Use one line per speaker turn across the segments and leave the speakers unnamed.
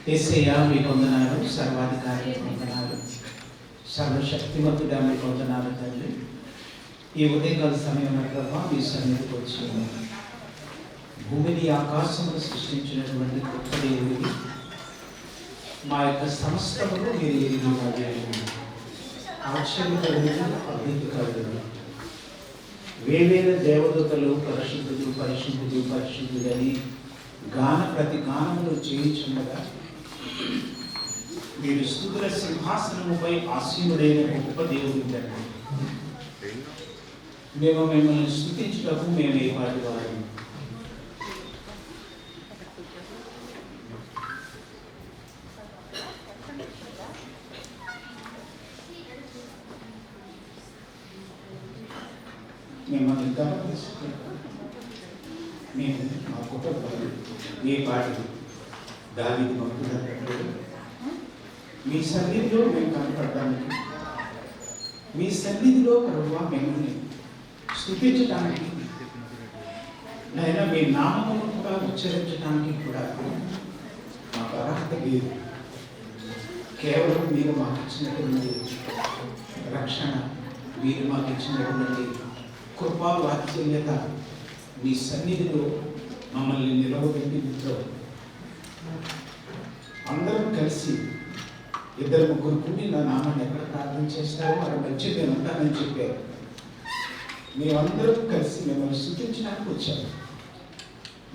యేసయ్యా మీకు వందనాలు, సర్వాధికారి వందనాలు, సర్వశక్తిమంతుడా మీకు వందనాలు తండ్రి. ఈ ఉదయకాల సమయంలో ప్రభా మీ సన్నిధికి వచ్చి భూమిని ఆకాశమును సృష్టించినటువంటి గొప్ప దేవుడికి మా యొక్క సమస్తమును మీరు ఎరిగి ఆశ్చర్యకరుడు, అద్భుతకరుడు, వేవేల దేవదూతలు పరిశుద్ధుడు పరిశుద్ధుడు పరిశుద్ధుడని ప్రతి గానములు చేయించుండగా మీరు స్తుతుల సింహాసనముపై ఆసీనుడైన గొప్ప దేవుడు తండ్రి. మేము మిమ్మల్ని స్తుతించుటకు మేము ఏ పాటి వారు. మిమ్మల్ని మేము మా కుటుంబాలు ఏ పాటి దావీదు భక్తుడు మీ సన్నిధిలో మేము కనపడడానికి, మీ సన్నిధిలో ప్రభువా మిమ్మల్ని స్తుతించడానికి, నైనా మీ నామమును కూడా ఉచ్చరించడానికి కూడా మాకు అర్హత లేదు. కేవలం మీరు మాకు ఇచ్చినటువంటి రక్షణ, మీరు మాకు ఇచ్చినటువంటి కృపా వాత్సల్యత, మీ సన్నిధిలో మమ్మల్ని నిలవబెట్టి అందరం కలిసి ఇద్దరు ముగ్గురు కూడి నా నామాన్ని ఎక్కడ ప్రార్థన చేస్తారో వారి మధ్య నేను ఉంటానని చెప్పారు. మేమందరం కలిసి మిమ్మల్ని స్తుతించడానికి వచ్చాము.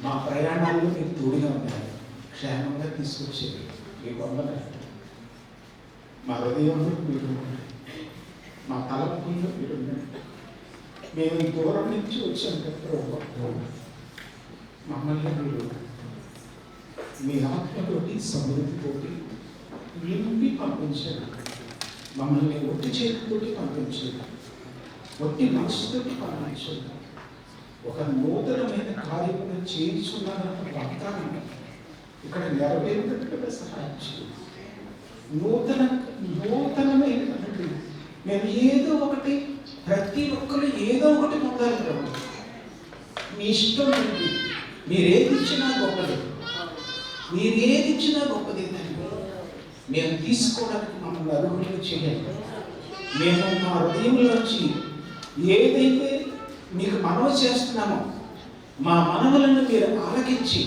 మా ప్రయాణాల్లో మీరు తోడుగా ఉన్నారు, క్షేమంగా తీసుకొచ్చేది మీ వందనాలు. మా హృదయంలో మీరు మా తలపుల్లో మీరు మేము ఈ దూరం నుంచి వచ్చాం కదా, మమ్మల్ని మీరు మీ ఆత్మతోటి సమృద్ధితోటి నింపి పంపించారు. మమ్మల్ని ఒట్టి చేతితోటి పంపించారు, ఒట్టి మనసుతోటి పంపించారు. ఒక నూతనమైన కార్యక్రమం చేయించున్నారన్న వాగ్దానం ఇక్కడ నెరవేరుగా సహాయం చేయాలి. నూతనమైనటువంటి మేము ఏదో ఒకటి, ప్రతి ఒక్కరు ఏదో ఒకటి పొందాలి ప్రభు. మీ ఇష్టం ఉంది, మీరేది ఇచ్చినా గొప్పది, మీరేది ఇచ్చినా గొప్పది తండ్రి. మేము తీసుకోవడానికి మమ్మల్ని అర్హులు చేయాలి. మేము మా హృదయంలోంచి ఏదైతే మీకు మనవి చేస్తున్నామో మా మనవులను మీరు ఆలకించి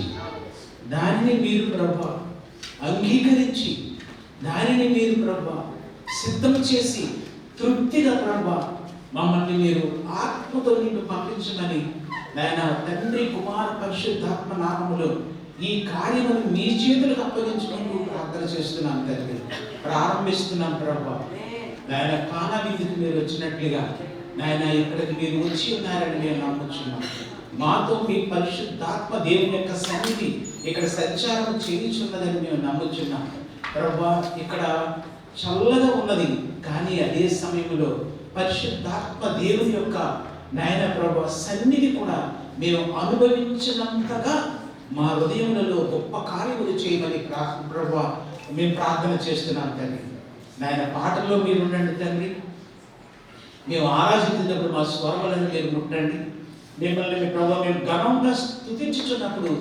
దానిని మీరు ప్రభా అంగీకరించి దానిని మీరు ప్రభా సిద్ధం చేసి తృప్తిగా ప్రభా మమ్మల్ని మీరు ఆత్మతో నిన్ను పంపించమని నాయన తండ్రి కుమార పరిశుద్ధాత్మ నామములో ఈ కార్యమును మీ చేతులకు అప్పగించుకుంటూ ప్రార్థన చేస్తున్నాం తండ్రి. ప్రారంభిస్తున్నాం ప్రభా. నాయన కానా విధికి మీరు వచ్చినట్లుగా నాయన ఇక్కడికి మీరు వచ్చి ఉన్నారని మేము నమ్ముచున్నాం. మాతో మీ పరిశుద్ధాత్మ దేవుని యొక్క సన్నిధి ఇక్కడ సంచారం చేయించున్నదని మేము నమ్ముచున్నాం ప్రభా. ఇక్కడ చల్లగా ఉన్నది, కానీ అదే సమయంలో పరిశుద్ధాత్మ దేవుని యొక్క నాయన ప్రభా సన్నిధి కూడా మేము అనుభవించినంతగా మా హృదయములలో గొప్ప కార్యములు చేయమని ప్రభా మేము ప్రార్థన చేస్తున్నాం తండ్రి. నాయన పాటల్లో మీరు ఉండండి తండ్రి. మేము ఆరాధించినప్పుడు మా స్వరములను మీరు ముట్టండి. మిమ్మల్ని మీ ప్రభా మేము ఘనంగా స్తుతించుచున్నప్పుడు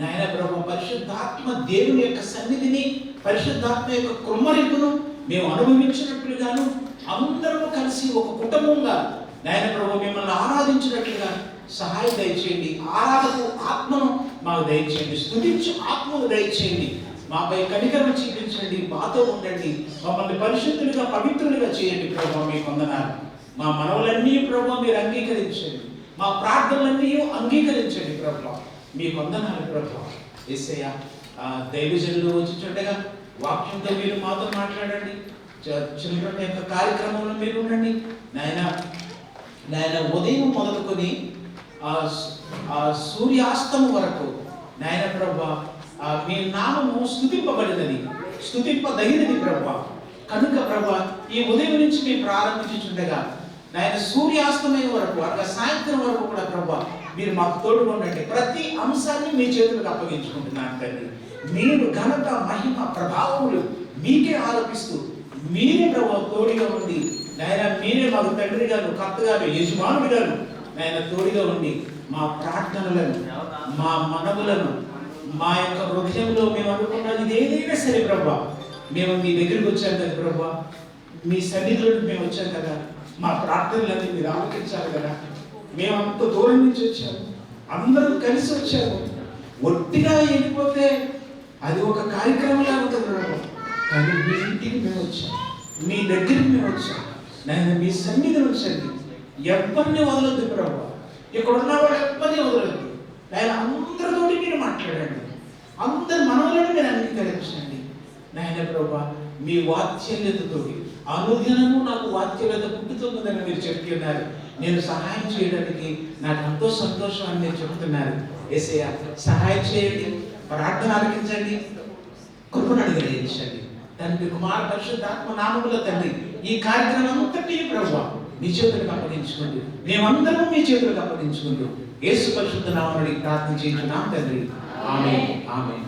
నాయన ప్రభా పరిశుద్ధాత్మ దేవుని యొక్క సన్నిధిని, పరిశుద్ధాత్మ యొక్క కుమ్మరింపును మేము అనుభవించినట్లుగాను అందరూ కలిసి ఒక కుటుంబంగా నాయన ప్రభు మిమ్మల్ని ఆరాధించినట్లుగా సహాయం దయచేయండి. ఆరాధకు ఆత్మను మాకు దయచేయండి, స్తుతించు ఆత్మను దయచేయండి. మాపై కనికరం చూపించండి, మాతో ఉండండి, మమ్మల్ని పరిశుద్ధులుగా పవిత్రులుగా చేయండి ప్రభు. మీ వందనాలు. మా మనవులన్నీ ప్రభు మీరు అంగీకరించండి, మా ప్రార్థనలన్నీ అంగీకరించండి ప్రభు. మీ వందనాలు ప్రభు. యేసయ్య దైవజనులు వచ్చుచుండగా వాక్యంతో మీరు మాతో మాట్లాడండి. చిల్డ్రన్ యొక్క కార్యక్రమంలో మీరు ఉండండి నాయన ఉదయం మొదలుకొని సూర్యాస్తము వరకు నాయన ప్రభా మీ నామము స్తుతింపబడినది, స్తుతింపదగినది ప్రభా. కనుక ప్రభా ఈ ఉదయం నుంచి మేము ప్రారంభించుండగా నాయన సూర్యాస్తమైన వరకు అనగా సాయంత్రం వరకు కూడా ప్రభా మీరు మాకు తోడుగా ఉండండి. ప్రతి అంశాన్ని మీ చేతులకు అప్పగించుకుంటున్నాను తండ్రి. మీరు ఘనత మహిమ ప్రభావములు మీకే ఆరోపిస్తూ మీరే ప్రభా తోడుగా ఉండి నాయన మీరే మాకు తండ్రి గారు, కర్త గారు, యజమానుడు గారు నాయన తోడుగా ఉండి మా ప్రార్థనలను, మా మనవులను మా యొక్క హృదయంలో మేము అనుకున్నది ఏదైనా సరే ప్రభా, మేము మీ దగ్గరికి వచ్చాం కదా ప్రభా, మీ సన్నిధిలోకి మేము వచ్చాం కదా, మా ప్రార్థనలన్నీ మీరు ఆలోచించాలి కదా. మేము అంత దూరం నుంచి వచ్చాము, అందరూ కలిసి వచ్చాము. ఒట్టిగా వెళ్ళిపోతే అది ఒక కార్యక్రమంలా ఉంటుంది ప్రభా. కానీ మీ ఇంటికి మేము వచ్చాం, మీ దగ్గరికి మేము వచ్చాం. నేను మీ సన్నిధిని ఉంచండి, ఎవరిని వదలొద్దు ప్రభా. ఇక్కడ ఉన్న వాళ్ళు ఎవరిని వదలొద్దు. నేను అందరితోటి మీరు మాట్లాడండి, అందరి మనవులను మీరు అంగీకరించండి. నాయన ప్రభా, మీ వాత్సల్యతతోటి అనుదినము నాకు వాత్సల్యత పుట్టుతుందని మీరు చెప్తున్నారు. నేను సహాయం చేయడానికి నాకు ఎంతో సంతోషం అని మీరు చెప్తున్నారు. యేసయ్య సహాయం చేయండి, ప్రార్థన ఆలకించండి, కృపను అనుగ్రహించండి. తండ్రి, కుమార, పరిశుద్ధాత్మ నామములో తండ్రి, ఈ కార్యక్రమం అంతటి ప్రభువా మీ చేతులకు అప్పగించుకోండి. మేమందరం మీ చేతులకు అప్పగించుకుంటూ యేసు పరిశుద్ధ నామములో ప్రార్థన చేయించున్నాం తండ్రి. ఆమేన్, ఆమేన్.